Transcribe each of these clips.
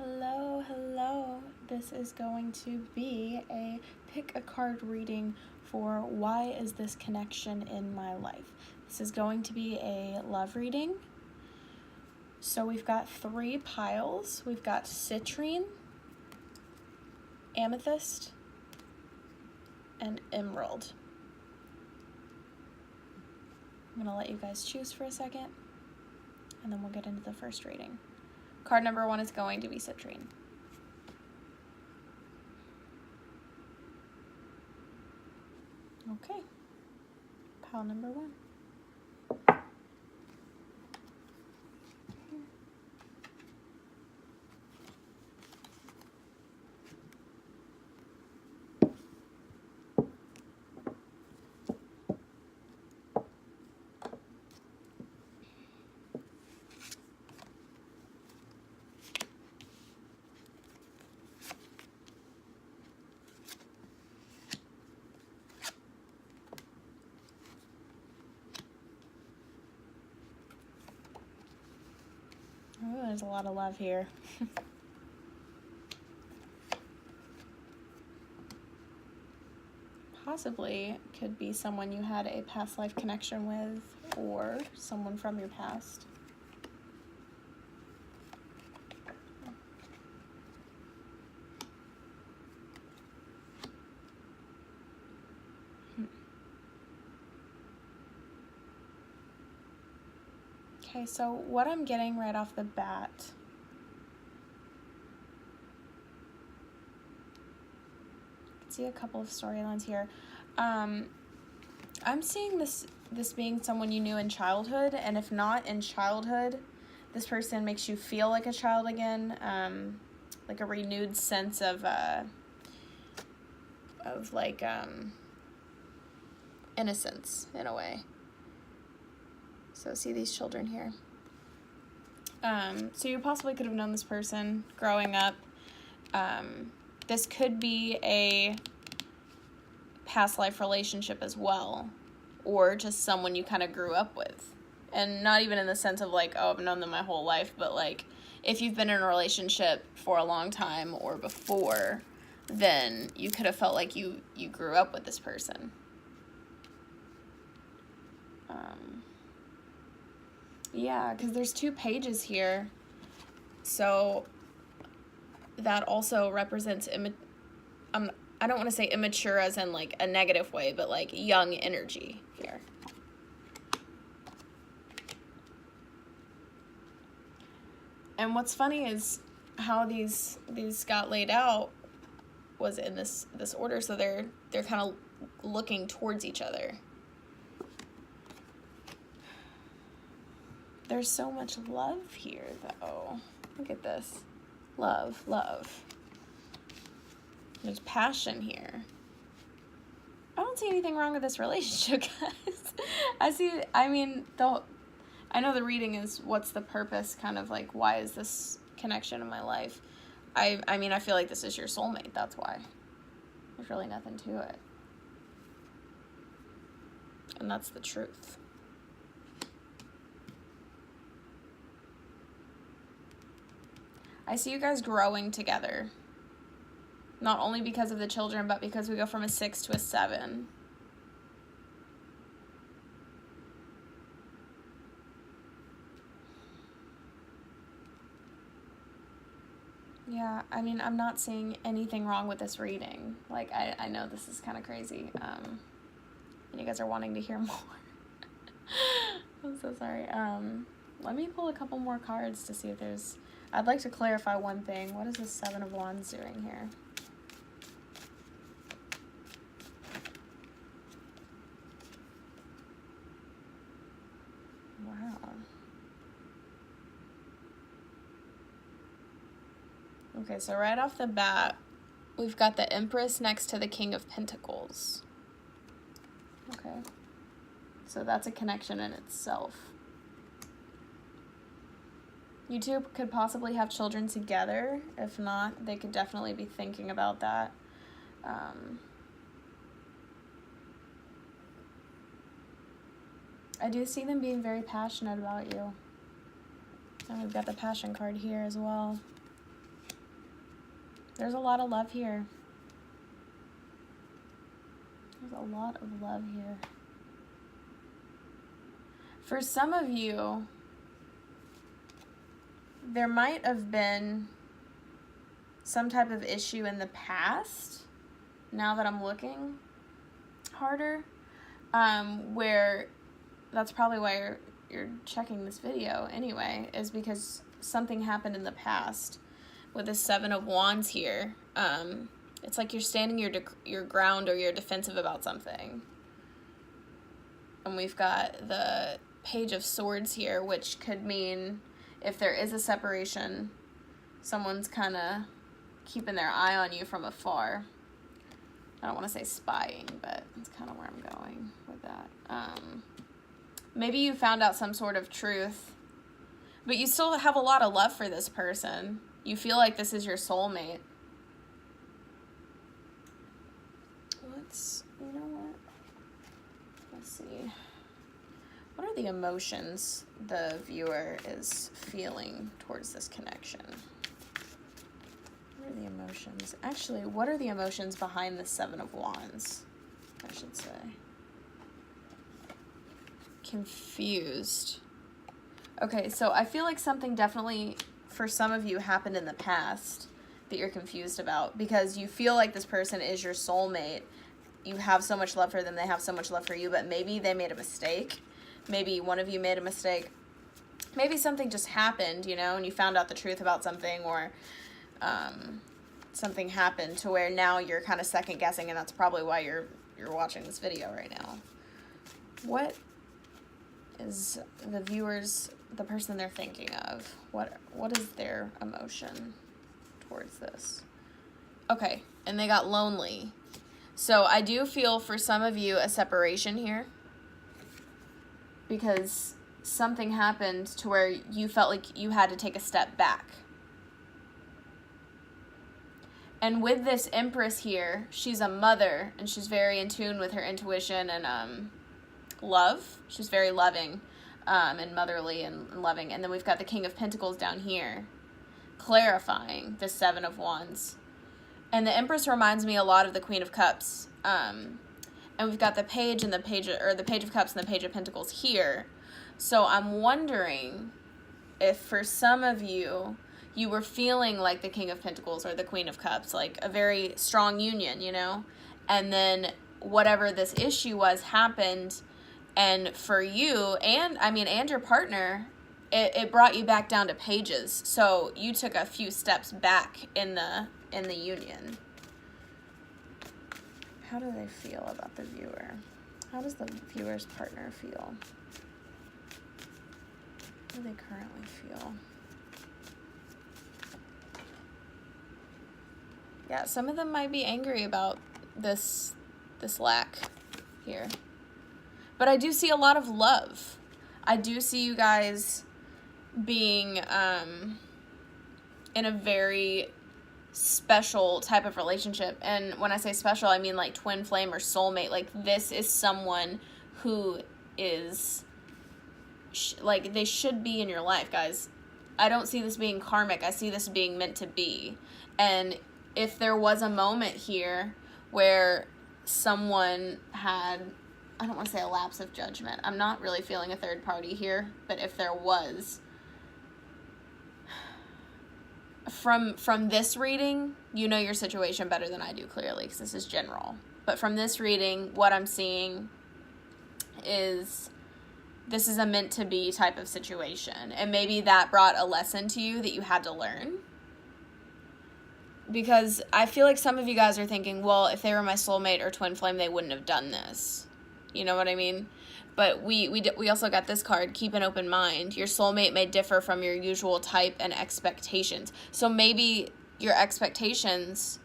Hello, hello. This is going to be a pick a card reading for why is this connection in my life. This is going to be a love reading. So we've got 3 piles. We've got citrine, amethyst, and emerald. I'm going to let you guys choose for a second, and then we'll get into the first reading. Card number 1 is going to be citrine. Okay, pile number 1. Oh, there's a lot of love here. Possibly could be someone you had a past life connection with, or someone from your past. Okay, so what I'm getting right off the bat, I can see a couple of storylines here. I'm seeing this being someone you knew in childhood, and if not in childhood, this person makes you feel like a child again, like a renewed sense of innocence in a way. So see these children here. So you possibly could have known this person growing up. This could be a past life relationship as well, or just someone you kind of grew up with. And not even in the sense of like, oh, I've known them my whole life, but like if you've been in a relationship for a long time or before, then you could have felt like you grew up with this person. Yeah, because there's 2 pages here. So that also represents, I don't want to say immature as in like a negative way, but like young energy here. And what's funny is how these got laid out was in this order, so they're kind of looking towards each other. There's so much love here, though. Look at this. Love, love. There's passion here. I don't see anything wrong with this relationship, guys. I know the reading is what's the purpose, kind of like, why is this connection in my life? I feel like this is your soulmate, that's why. There's really nothing to it. And that's the truth. I see you guys growing together. Not only because of the children, but because we go from a 6 to a 7. Yeah, I'm not seeing anything wrong with this reading. Like, I know this is kind of crazy. And you guys are wanting to hear more. I'm so sorry. Let me pull a couple more cards to see if there's... I'd like to clarify one thing. What is the 7 of Wands doing here? Wow. Okay, so right off the bat, we've got the Empress next to the King of Pentacles. Okay. So that's a connection in itself. You 2 could possibly have children together. If not, they could definitely be thinking about that. I do see them being very passionate about you. And we've got the Passion card here as well. There's a lot of love here. There's a lot of love here. For some of you, there might have been some type of issue in the past, now that I'm looking harder, where that's probably why you're checking this video anyway, is because something happened in the past. With the Seven of Wands here, it's like you're standing your ground, or you're defensive about something. And we've got the Page of Swords here, which could mean if there is a separation, someone's kind of keeping their eye on you from afar. I don't want to say spying, but that's kind of where I'm going with that. Maybe you found out some sort of truth, but you still have a lot of love for this person. You feel like this is your soulmate. You know what? Let's see. What are the emotions the viewer is feeling towards this connection? What are the emotions? Actually, what are the emotions behind the Seven of Wands, I should say? Confused. Okay, so I feel like something definitely, for some of you, happened in the past that you're confused about, because you feel like this person is your soulmate. You have so much love for them, they have so much love for you, but maybe they made a mistake. Maybe one of you made a mistake. Maybe something just happened, you know, and you found out the truth about something, or something happened to where now you're kind of second guessing, and that's probably why you're watching this video right now. What is the viewers, the person they're thinking of? What is their emotion towards this? Okay, and they got lonely. So I do feel for some of you a separation here, because something happened to where you felt like you had to take a step back. And with this Empress here, she's a mother, and she's very in tune with her intuition and love. She's very loving and motherly and loving. And then we've got the King of Pentacles down here, clarifying the Seven of Wands. And the Empress reminds me a lot of the Queen of Cups. And we've got the Page and the Page of Cups and the Page of Pentacles here. So I'm wondering if for some of you, you were feeling like the King of Pentacles or the Queen of Cups, like a very strong union, you know? And then whatever this issue was happened, and for you and your partner, it brought you back down to Pages. So you took a few steps back in the union. How do they feel about the viewer? How does the viewer's partner feel? How do they currently feel? Yeah, some of them might be angry about this lack here. But I do see a lot of love. I do see you guys being in a very special type of relationship. And when I say special, I mean like twin flame or soulmate. Like this is someone who is like they should be in your life, guys. I don't see this being karmic. I see this being meant to be. And if there was a moment here where someone had, I don't want to say a lapse of judgment. I'm not really feeling a third party here, but if there was, from this reading, you know your situation better than I do, clearly, because this is general. But from this reading, what I'm seeing is this is a meant to be type of situation. And maybe that brought a lesson to you that you had to learn. Because I feel like some of you guys are thinking, well, if they were my soulmate or twin flame, they wouldn't have done this. You know what I mean? But we also got this card, keep an open mind. Your soulmate may differ from your usual type and expectations. So maybe your expectations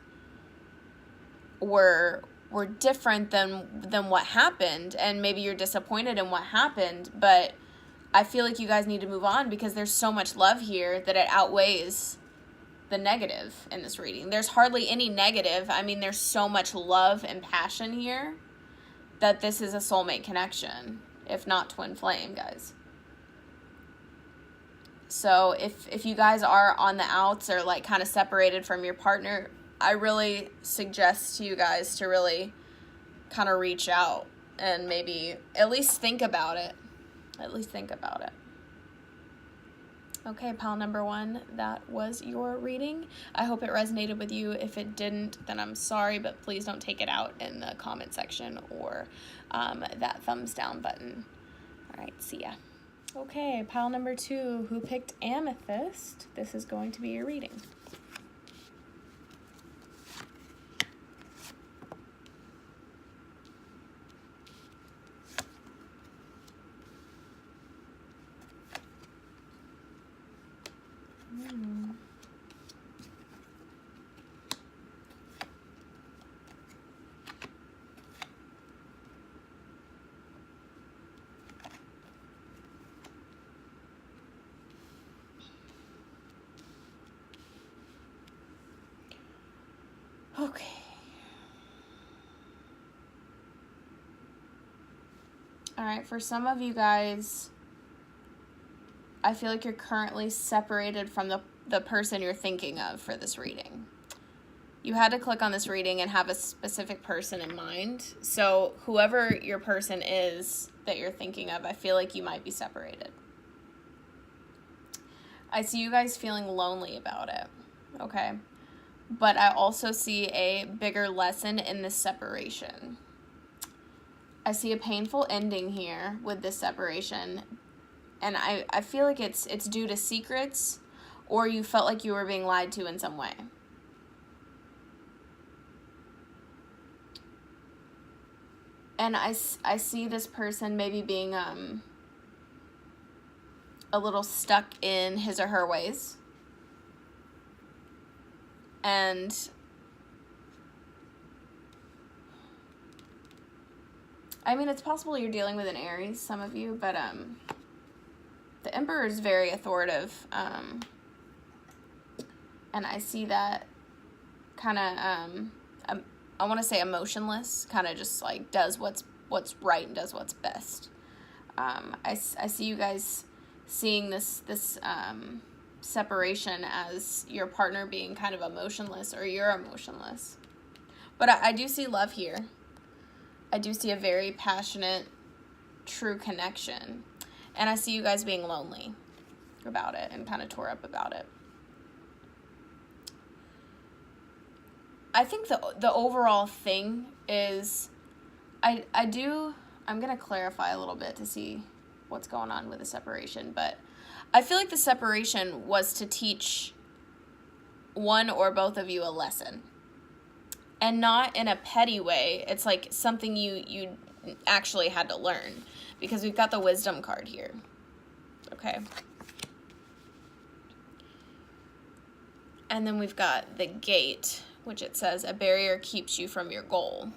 were different than what happened, and maybe you're disappointed in what happened, but I feel like you guys need to move on because there's so much love here that it outweighs the negative in this reading. There's hardly any negative. I mean, there's so much love and passion here that this is a soulmate connection, if not twin flame, guys. So if you guys are on the outs or like kind of separated from your partner, I really suggest to you guys to really kind of reach out and maybe at least think about it. At least think about it. Okay, pile number 1, that was your reading. I hope it resonated with you. If it didn't, then I'm sorry, but please don't take it out in the comment section or that thumbs down button. All right, see ya. Okay, pile number 2, who picked Amethyst? This is going to be your reading. Okay. All right, for some of you guys, I feel like you're currently separated from the person you're thinking of for this reading. You had to click on this reading and have a specific person in mind. So whoever your person is that you're thinking of, I feel like you might be separated. I see you guys feeling lonely about it, okay? But I also see a bigger lesson in this separation. I see a painful ending here with this separation. And I feel like it's due to secrets, or you felt like you were being lied to in some way. And I see this person maybe being a little stuck in his or her ways. And I mean, it's possible you're dealing with an Aries, some of you, but the Emperor is very authoritative, and I see that kind of, I want to say emotionless, kind of just like does what's right and does what's best. I see you guys seeing this separation as your partner being kind of emotionless, or you're emotionless. But I do see love here. I do see a very passionate, true connection. And I see you guys being lonely about it and kind of tore up about it. I think the overall thing is, I'm going to clarify a little bit to see what's going on with the separation, but I feel like the separation was to teach one or both of you a lesson. And not in a petty way. It's like something you actually had to learn. Because we've got the wisdom card here. Okay. And then we've got the gate, which it says, a barrier keeps you from your goal.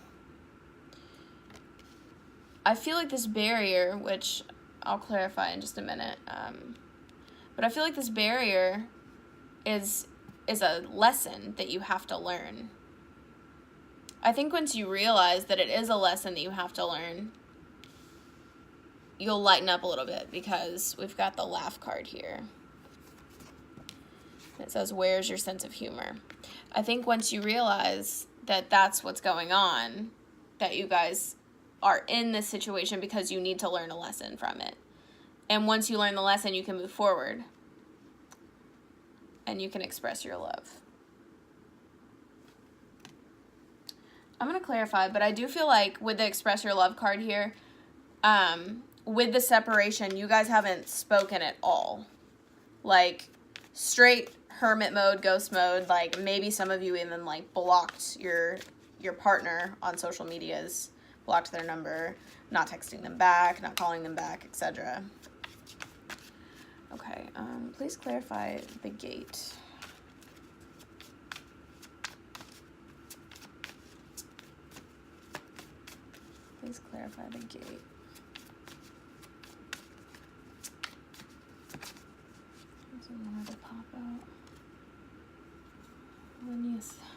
I feel like this barrier, which I'll clarify in just a minute, but I feel like this barrier is a lesson that you have to learn. I think once you realize that it is a lesson that you have to learn, you'll lighten up a little bit, because we've got the laugh card here. It says, where's your sense of humor? I think once you realize that that's what's going on, that you guys are in this situation because you need to learn a lesson from it. And once you learn the lesson, you can move forward. And you can express your love. I'm going to clarify, but I do feel like with the express your love card here, with the separation, you guys haven't spoken at all. Like, straight hermit mode, ghost mode. Like, maybe some of you even, like, blocked your partner on social medias, blocked their number, not texting them back, not calling them back, etc. Okay, please clarify the gate. Please clarify the gate. Doesn't want to pop out.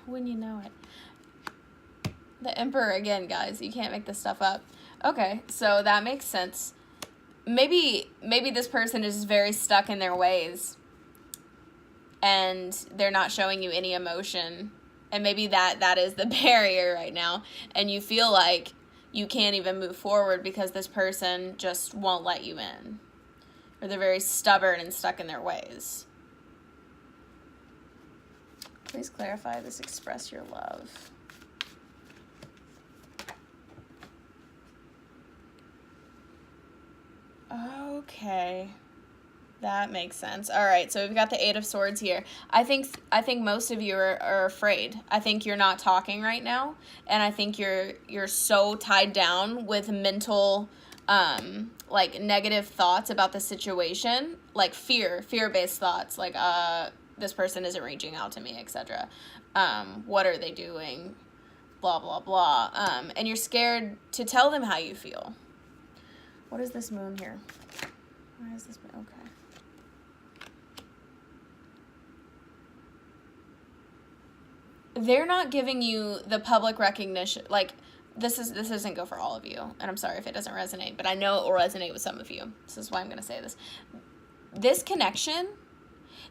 When you know it. The Emperor again, guys. You can't make this stuff up. Okay, so that makes sense. Maybe this person is very stuck in their ways, and they're not showing you any emotion And maybe that is the barrier right now. And you feel like you can't even move forward because this person just won't let you in. Or they're very stubborn and stuck in their ways. Please clarify this, express your love. Okay. That makes sense. All right, so we've got the Eight of Swords here. I think most of you are afraid. I think you're not talking right now, and I think you're so tied down with mental like negative thoughts about the situation, like fear-based thoughts, like this person isn't reaching out to me, etc. What are they doing? Blah blah blah. And you're scared to tell them how you feel. What is this moon here? Why is this moon? Okay. They're not giving you the public recognition. Like, this doesn't go for all of you, and I'm sorry if it doesn't resonate, but I know it will resonate with some of you. This is why I'm going to say this. This connection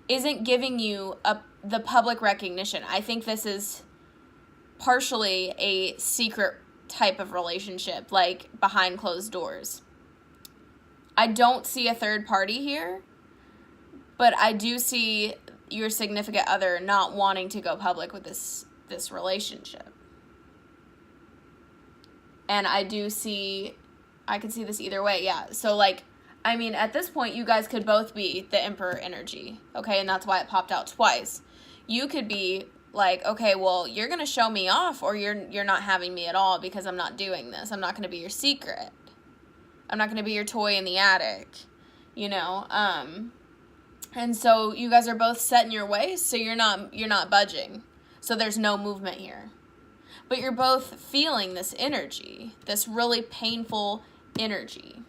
isn't giving you the public recognition. I think this is partially a secret type of relationship, like behind closed doors. I don't see a third party here, but I do see your significant other not wanting to go public with this relationship. And I could see this either way, yeah. So, like, I mean, at this point, you guys could both be the Emperor energy, okay? And that's why it popped out twice. You could be like, okay, well, you're going to show me off, or you're not having me at all because I'm not doing this. I'm not going to be your secret. I'm not going to be your toy in the attic, you know? And so you guys are both set in your ways, so you're not budging. So there's no movement here. But you're both feeling this energy, this really painful energy.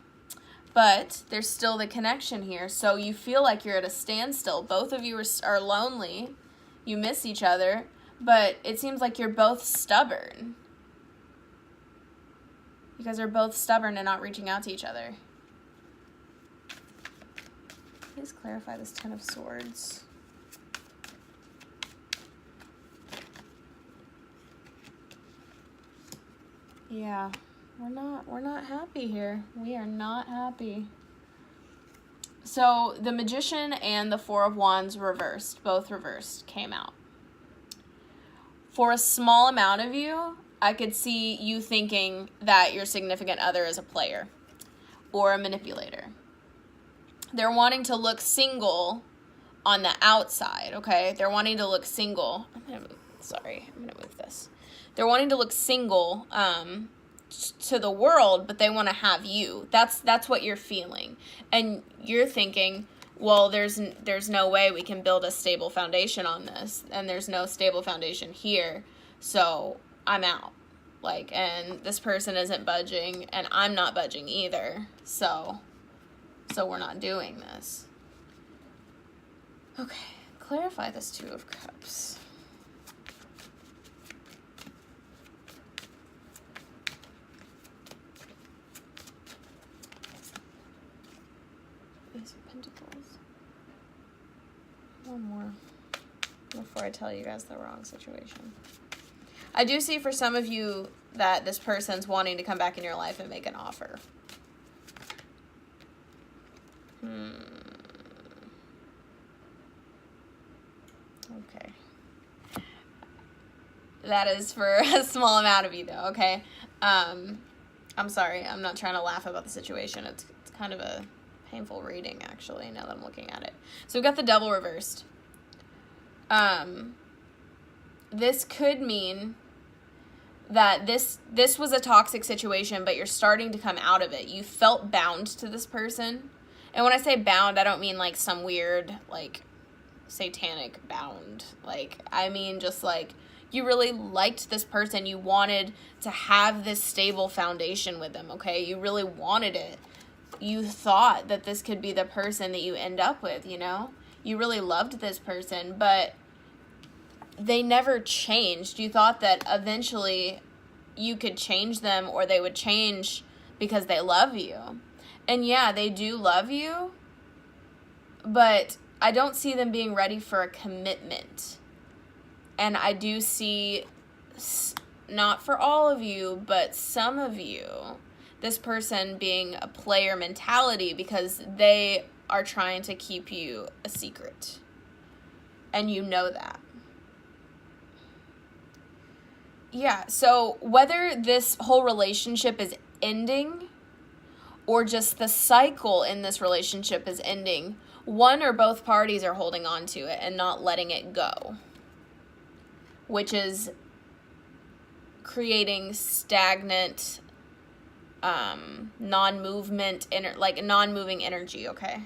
But there's still the connection here, so you feel like you're at a standstill. Both of you are lonely. You miss each other, but it seems like you're both stubborn. You guys are both stubborn and not reaching out to each other. Please clarify this Ten of Swords. Yeah, we're not happy here. We are not happy. So the Magician and the Four of Wands reversed, both reversed, came out. For a small amount of you, I could see you thinking that your significant other is a player or a manipulator. They're wanting to look single on the outside, okay? They're wanting to look single. I'm going to move this. They're wanting to look single to the world, but they want to have you. That's what you're feeling. And you're thinking, well, there's no way we can build a stable foundation on this, and there's no stable foundation here, so I'm out. Like, and this person isn't budging, and I'm not budging either, so we're not doing this. Okay, clarify this Two of Cups. Ace of Pentacles. One more before I tell you guys the wrong situation. I do see for some of you that this person's wanting to come back in your life and make an offer. Okay. That is for a small amount of you, though, okay? I'm sorry. I'm not trying to laugh about the situation. It's kind of a painful reading, actually, now that I'm looking at it. So we've got the Devil reversed. This could mean that this was a toxic situation, but you're starting to come out of it. You felt bound to this person. And when I say bound, I don't mean like some weird, like, satanic bound. Like, I mean just like you really liked this person. You wanted to have this stable foundation with them, okay? You really wanted it. You thought that this could be the person that you end up with, you know? You really loved this person, but they never changed. You thought that eventually you could change them, or they would change because they love you. And yeah, they do love you, but I don't see them being ready for a commitment. And I do see, not for all of you, but some of you, this person being a player mentality because they are trying to keep you a secret. And you know that. Yeah, so whether this whole relationship is ending or just the cycle in this relationship is ending, one or both parties are holding on to it and not letting it go, which is creating stagnant, non-movement, non-moving energy, okay?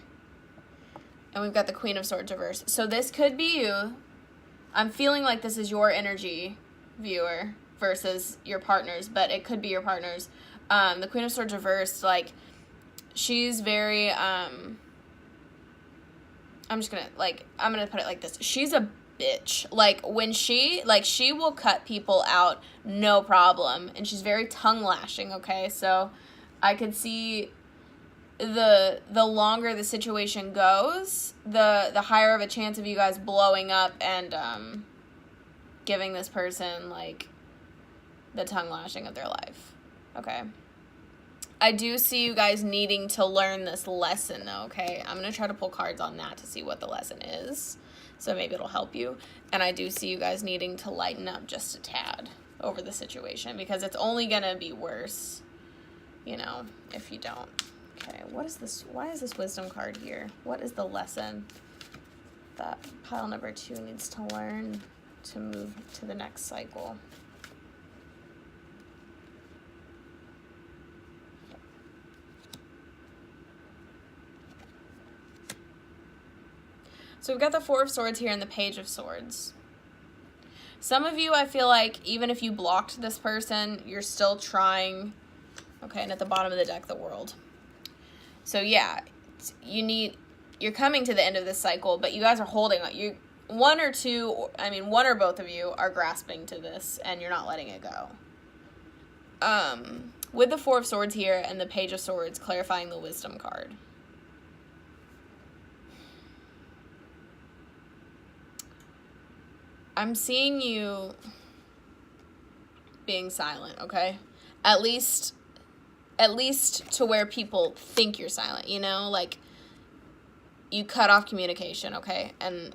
And we've got the Queen of Swords reversed. So this could be you. I'm feeling like this is your energy, viewer, versus your partner's, but it could be your partner's. The Queen of Swords reversed, like, she's very, I'm gonna put it like this. She's a bitch. Like, when she will cut people out, no problem. And she's very tongue lashing, okay? So I could see the longer the situation goes, the higher of a chance of you guys blowing up and, giving this person, like, the tongue lashing of their life, okay? I do see you guys needing to learn this lesson, though, okay? I'm going to try to pull cards on that to see what the lesson is, so maybe it'll help you. And I do see you guys needing to lighten up just a tad over the situation, because it's only going to be worse, you know, if you don't. Okay, what is this? Why is this wisdom card here? What is the lesson that pile number 2 needs to learn to move to the next cycle? So we've got the Four of Swords here and the Page of Swords. Some of you, I feel like, even if you blocked this person, you're still trying. Okay, and at the bottom of the deck, the World. So yeah, you're coming to the end of this cycle, but you guys are holding on. One or both of you are grasping to this, and you're not letting it go. With the Four of Swords here and the Page of Swords clarifying the Wisdom card. I'm seeing you being silent, okay? At least to where people think you're silent, you know? Like, you cut off communication, okay? And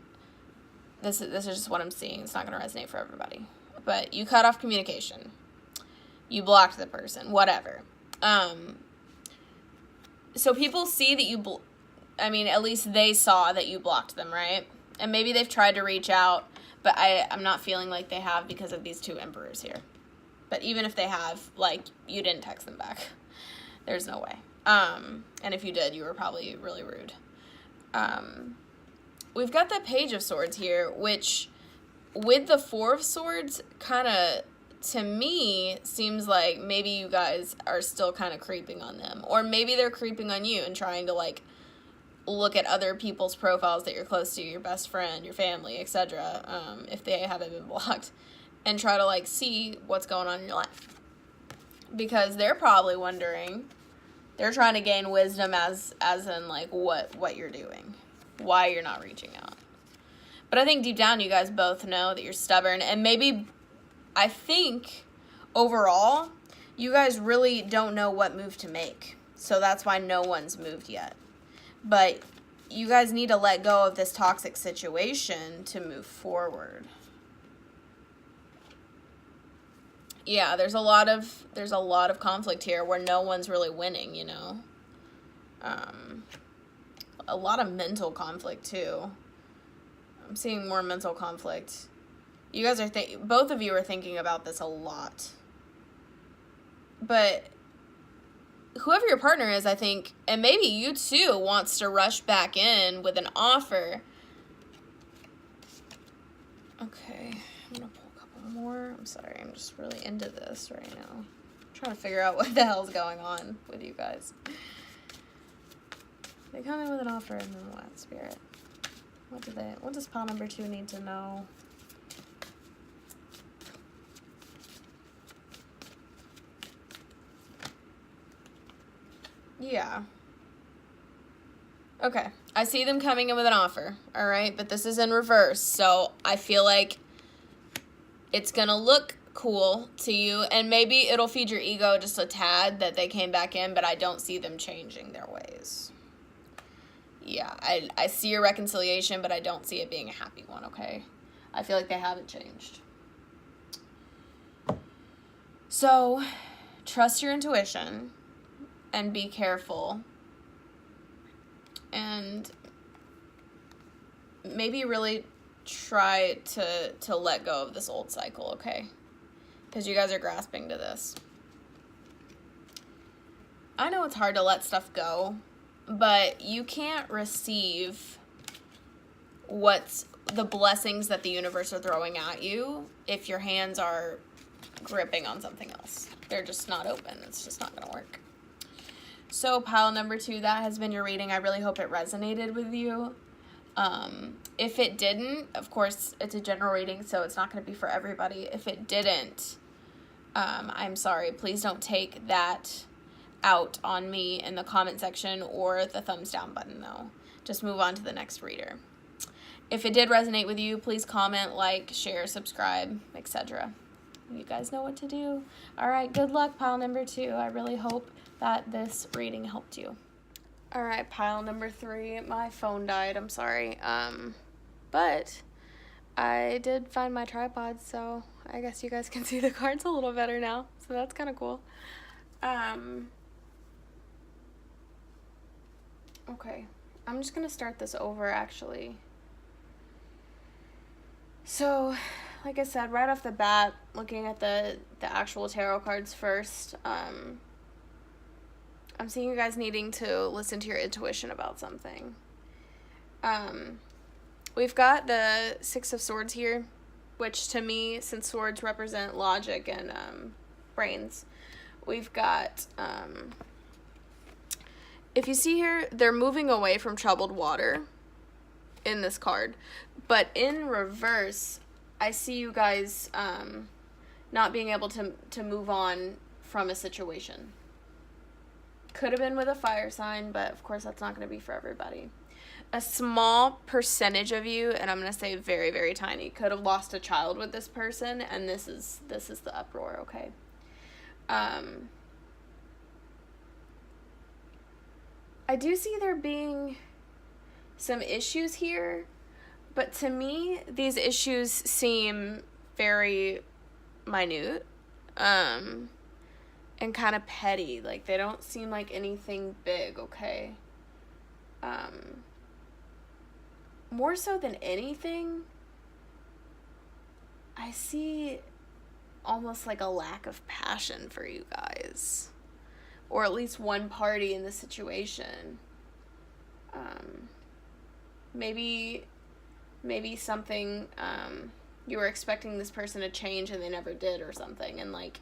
this is just what I'm seeing. It's not going to resonate for everybody. But you cut off communication. You blocked the person, whatever. So people see that at least they saw that you blocked them, right? And maybe they've tried to reach out, but I'm not feeling like they have because of these 2 Emperors here. But even if they have, like, you didn't text them back. There's no way. And if you did, you were probably really rude. We've got the Page of Swords here, which, with the Four of Swords, kind of, to me, seems like maybe you guys are still kind of creeping on them. Or maybe they're creeping on you and trying to, like, look at other people's profiles that you're close to, your best friend, your family, etc., if they haven't been blocked, and try to, like, see what's going on in your life. Because they're probably wondering, they're trying to gain wisdom as in, like, what you're doing, why you're not reaching out. But I think deep down you guys both know that you're stubborn, and maybe, I think, overall, you guys really don't know what move to make. So that's why no one's moved yet. But you guys need to let go of this toxic situation to move forward. Yeah, there's a lot of conflict here where no one's really winning, you know. A lot of mental conflict too. I'm seeing more mental conflict. You guys are both of you are thinking about this a lot. But whoever your partner is, I think, and maybe you too, wants to rush back in with an offer. Okay, I'm gonna pull a couple more. I'm sorry, I'm just really into this right now. I'm trying to figure out what the hell's going on with you guys. They come in with an offer, and then what, Spirit? What does pile number 2 need to know? Yeah. Okay. I see them coming in with an offer, all right? But this is in reverse, so I feel like It's going to look cool to you, and maybe it'll feed your ego just a tad that they came back in, but I don't see them changing their ways. Yeah, I see a reconciliation, but I don't see it being a happy one, okay? I feel like they haven't changed. So, trust your intuition and be careful. And maybe really try to let go of this old cycle, okay? Because you guys are grasping to this. I know it's hard to let stuff go, but you can't receive what's the blessings that the universe are throwing at you if your hands are gripping on something else. They're just not open. It's just not going to work. So pile number 2, that has been your reading. I really hope it resonated with you. If it didn't, of course, it's a general reading, so it's not going to be for everybody. If it didn't, I'm sorry. Please don't take that out on me in the comment section or the thumbs down button, though. Just move on to the next reader. If it did resonate with you, please comment, like, share, subscribe, etc. You guys know what to do. All right, good luck, pile number 2. I really hope that this reading helped you. All right, pile number 3. My phone died. I'm sorry. But I did find my tripod, so I guess you guys can see the cards a little better now. So that's kind of cool. Okay, I'm just going to start this over, actually. So, like I said, right off the bat, looking at the actual tarot cards first, I'm seeing you guys needing to listen to your intuition about something. We've got the 6 of Swords here, which to me, since swords represent logic and brains, we've got, if you see here, they're moving away from troubled water in this card. But in reverse, I see you guys not being able to move on from a situation. Could have been with a fire sign, but of course that's not going to be for everybody. A small percentage of you, and I'm going to say very, very tiny, could have lost a child with this person, and this is the uproar, okay? I do see there being some issues here, but to me, these issues seem very minute, and kind of petty. Like, they don't seem like anything big, okay? More so than anything, I see almost like a lack of passion for you guys. Or at least one party in the situation. Maybe something, you were expecting this person to change and they never did or something. And like,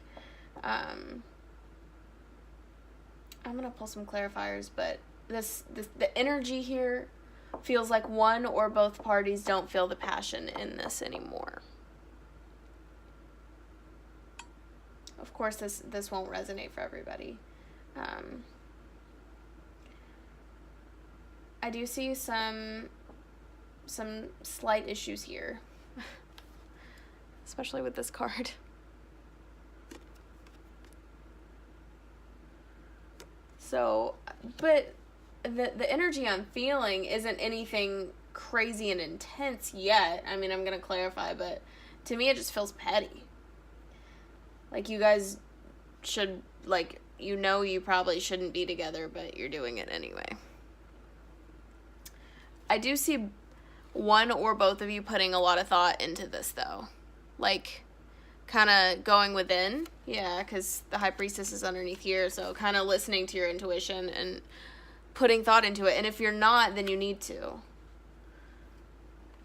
I'm going to pull some clarifiers, but the energy here feels like one or both parties don't feel the passion in this anymore. Of course, this won't resonate for everybody. I do see some slight issues here, especially with this card. So, but the energy I'm feeling isn't anything crazy and intense yet. I mean, I'm going to clarify, but to me it just feels petty. Like, you guys should, like, you probably shouldn't be together, but you're doing it anyway. I do see one or both of you putting a lot of thought into this, though. Like, kind of going within. Yeah, because the High Priestess is underneath here, so kind of listening to your intuition and putting thought into it. And if you're not, then you need to.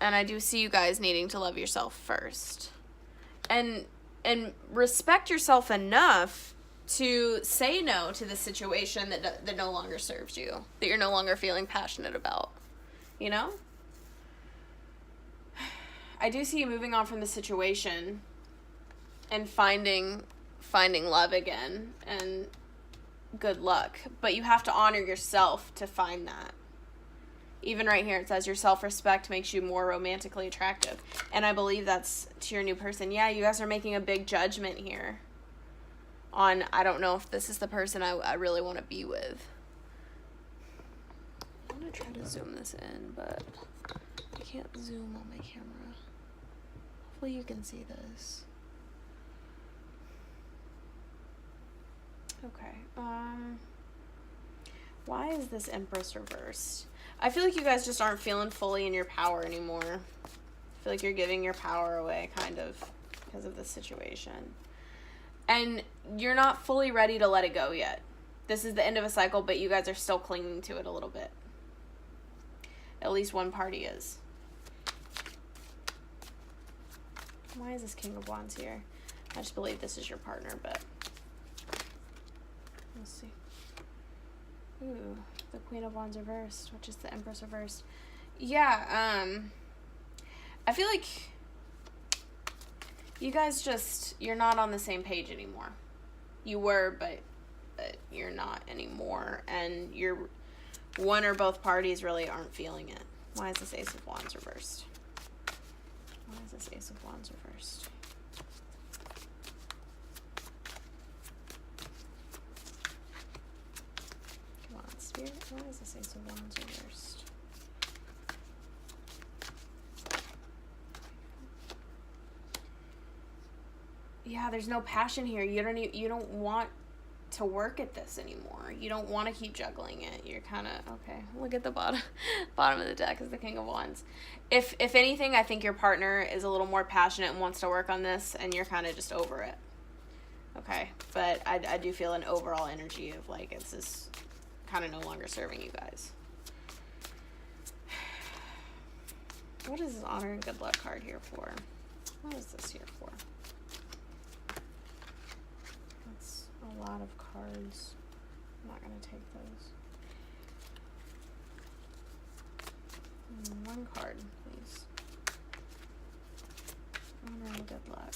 And I do see you guys needing to love yourself first. And respect yourself enough to say no to the situation that no longer serves you, that you're no longer feeling passionate about, you know? I do see you moving on from the situation and finding love again, and good luck. But you have to honor yourself to find that. Even right here, it says your self-respect makes you more romantically attractive. And I believe that's to your new person. Yeah, you guys are making a big judgment here on, I don't know if this is the person I really want to be with. I'm going to try to zoom this in, but I can't zoom on my camera. Hopefully you can see this. Okay. Why is this Empress reversed? I feel like you guys just aren't feeling fully in your power anymore. I feel like you're giving your power away, kind of, because of this situation. And you're not fully ready to let it go yet. This is the end of a cycle, but you guys are still clinging to it a little bit. At least one party is. Why is this King of Wands here? I just believe this is your partner, but let's see. Ooh, the Queen of Wands reversed, which is the Empress reversed. Yeah, I feel like you guys you're not on the same page anymore. You were, but you're not anymore. And one or both parties really aren't feeling it. Why is this Ace of Wands reversed? Why is this Ace of Wands reversed? Come on, Spirit. Why is this Ace of Wands reversed? Yeah, there's no passion here. You don't want to work at this anymore. You don't want to keep juggling it. You're kind of, okay, look at the bottom of the deck is the King of Wands. If anything, I think your partner is a little more passionate and wants to work on this, and you're kind of just over it. Okay, but I do feel an overall energy of like it's just kind of no longer serving you guys. What is this honor and good luck card here for? What is this here for? That's a lot of cards. I'm not going to take those. One card, please. Honor and good luck.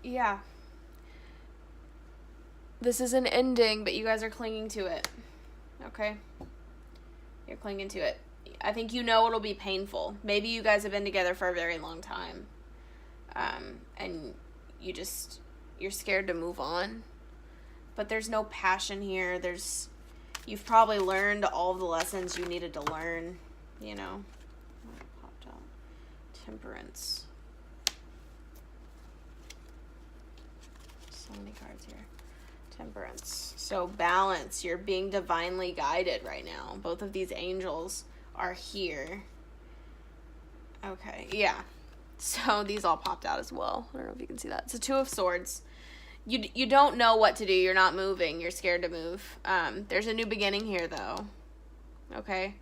Yeah. This is an ending, but you guys are clinging to it. Okay? You're clinging to it. I think you know it'll be painful. Maybe you guys have been together for a very long time. And you're scared to move on. But there's no passion here. You've probably learned all the lessons you needed to learn, you know. What popped out? Temperance. So many cards here. Temperance. So balance. You're being divinely guided right now. Both of these angels are here. Okay, yeah. So these all popped out as well. I don't know if you can see that. It's a Two of Swords. You don't know what to do. You're not moving. You're scared to move. There's a new beginning here, though. Okay?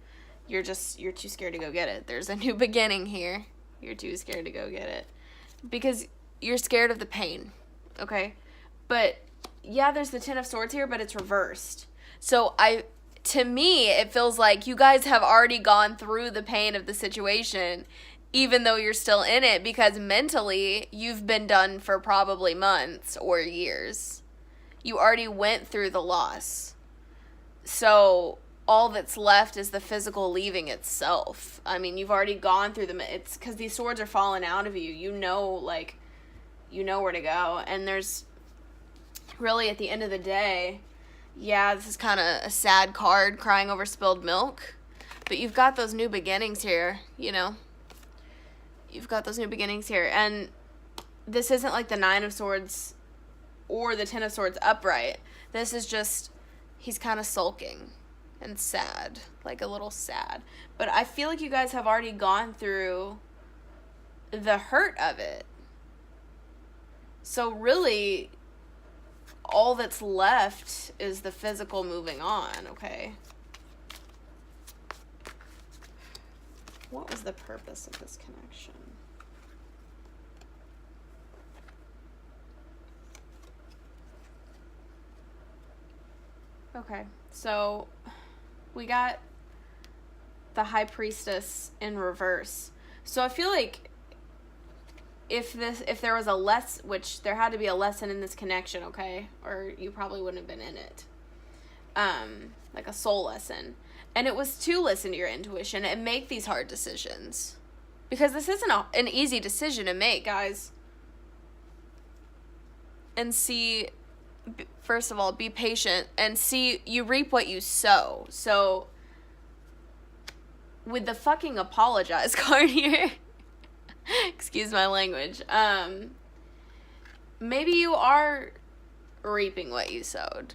You're too scared to go get it. There's a new beginning here. You're too scared to go get it. Because you're scared of the pain. Okay? But, yeah, there's the Ten of Swords here, but it's reversed. So, to me, it feels like you guys have already gone through the pain of the situation, even though you're still in it, because mentally, you've been done for probably months or years. You already went through the loss. So, all that's left is the physical leaving itself. I mean, you've already gone through it's because these swords are falling out of you. You know where to go. And there's really, at the end of the day, yeah, this is kind of a sad card, crying over spilled milk. But you've got those new beginnings here, you know. You've got those new beginnings here. And this isn't like the Nine of Swords or the Ten of Swords upright. This is just, he's kind of sulking and sad, like a little sad. But I feel like you guys have already gone through the hurt of it. So really, all that's left is the physical moving on, okay? What was the purpose of this connection? Okay, so we got the High Priestess in reverse. So I feel like if there was a which there had to be a lesson in this connection, okay? Or you probably wouldn't have been in it. Like a soul lesson. And it was to listen to your intuition and make these hard decisions. Because this isn't an easy decision to make, guys. And see, first of all, be patient. And see, you reap what you sow. So, with the fucking apologize card here, excuse my language, maybe you are reaping what you sowed,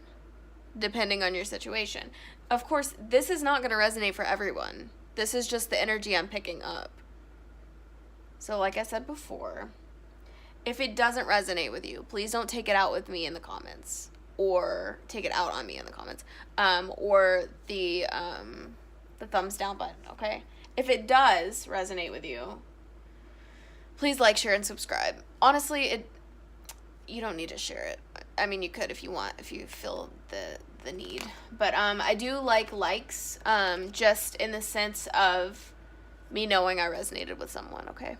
depending on your situation. Of course, this is not going to resonate for everyone. This is just the energy I'm picking up. So like I said before, if it doesn't resonate with you, please don't take it out with me in the comments, or take it out on me in the comments, or the thumbs down button, okay? If it does resonate with you, please like, share, and subscribe. Honestly, you don't need to share it. I mean, you could if you want, if you feel the need. But I do like likes, just in the sense of me knowing I resonated with someone, okay?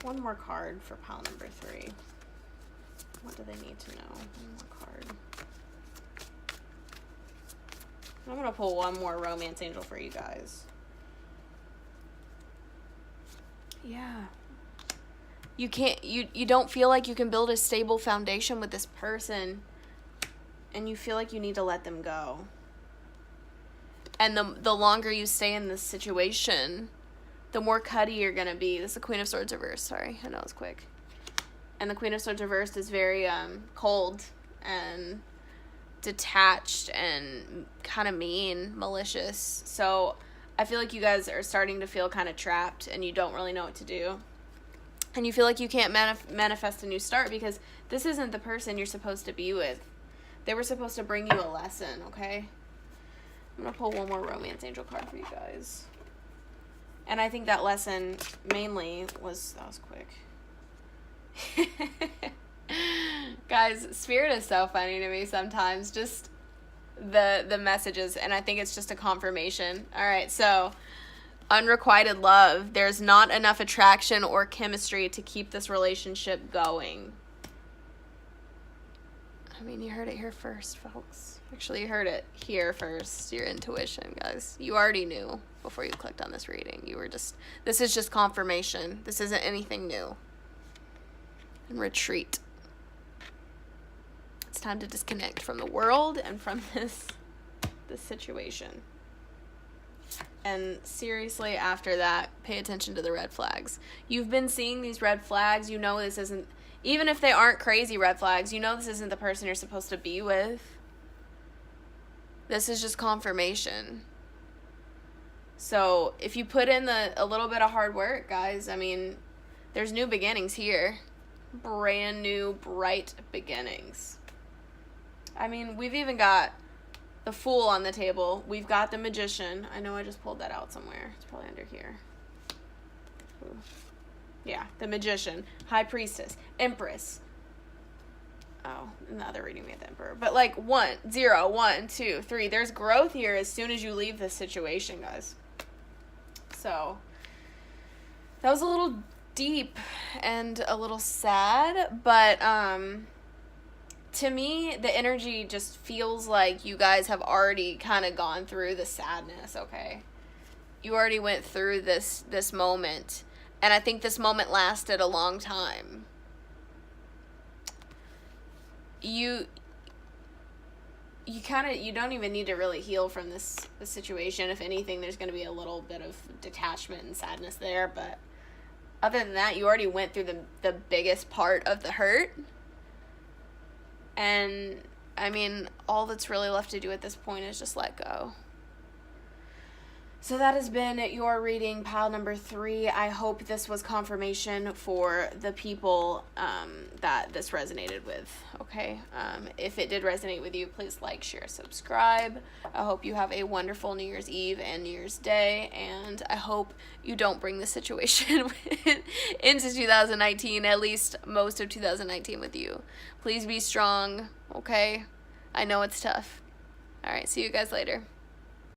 One more card for pile number 3. What do they need to know? One more card. I'm going to pull one more romance angel for you guys. Yeah. You don't feel like you can build a stable foundation with this person, and you feel like you need to let them go. And the longer you stay in this situation, the more cutty you're going to be. This is the Queen of Swords reversed. Sorry, I know it's quick. And the Queen of Swords reversed is very cold and detached and kind of mean, malicious. So I feel like you guys are starting to feel kind of trapped, and you don't really know what to do. And you feel like you can't manifest a new start because this isn't the person you're supposed to be with. They were supposed to bring you a lesson, okay? I'm going to pull one more romance angel card for you guys. And I think that lesson mainly was... That was quick. Guys, Spirit is so funny to me sometimes. Just the messages. And I think it's just a confirmation. All right, so... Unrequited love. There's not enough attraction or chemistry to keep this relationship going. I mean, you heard it here first, folks. Actually, you heard it here first. Your intuition, guys. You already knew before you clicked on this reading. This is just confirmation. This isn't anything new. And retreat. It's time to disconnect from the world and from this situation. And seriously, after that, pay attention to the red flags. You've been seeing these red flags. You know this isn't, even if they aren't crazy red flags, you know this isn't the person you're supposed to be with. This is just confirmation. So if you put in a little bit of hard work, guys, I mean, there's new beginnings here. Brand new, bright beginnings. I mean, we've even got the Fool on the table. We've got the Magician. I know I just pulled that out somewhere. It's probably under here. Ooh. Yeah, the Magician, High Priestess, Empress. Oh, in the other reading we had the Emperor. But like 1, 0, 1, 2, 3. There's growth here as soon as you leave this situation, guys. So that was a little deep and a little sad, but to me, the energy just feels like you guys have already kind of gone through the sadness, okay? You already went through this moment, and I think this moment lasted a long time. You don't even need to really heal from this situation. If anything, there's going to be a little bit of detachment and sadness there, but other than that, you already went through the biggest part of the hurt. And, I mean, all that's really left to do at this point is just let go. So that has been your reading, pile number 3. I hope this was confirmation for the people that this resonated with, okay? If it did resonate with you, please like, share, subscribe. I hope you have a wonderful New Year's Eve and New Year's Day, and I hope you don't bring this situation into 2019, at least most of 2019 with you. Please be strong, okay? I know it's tough. All right, see you guys later.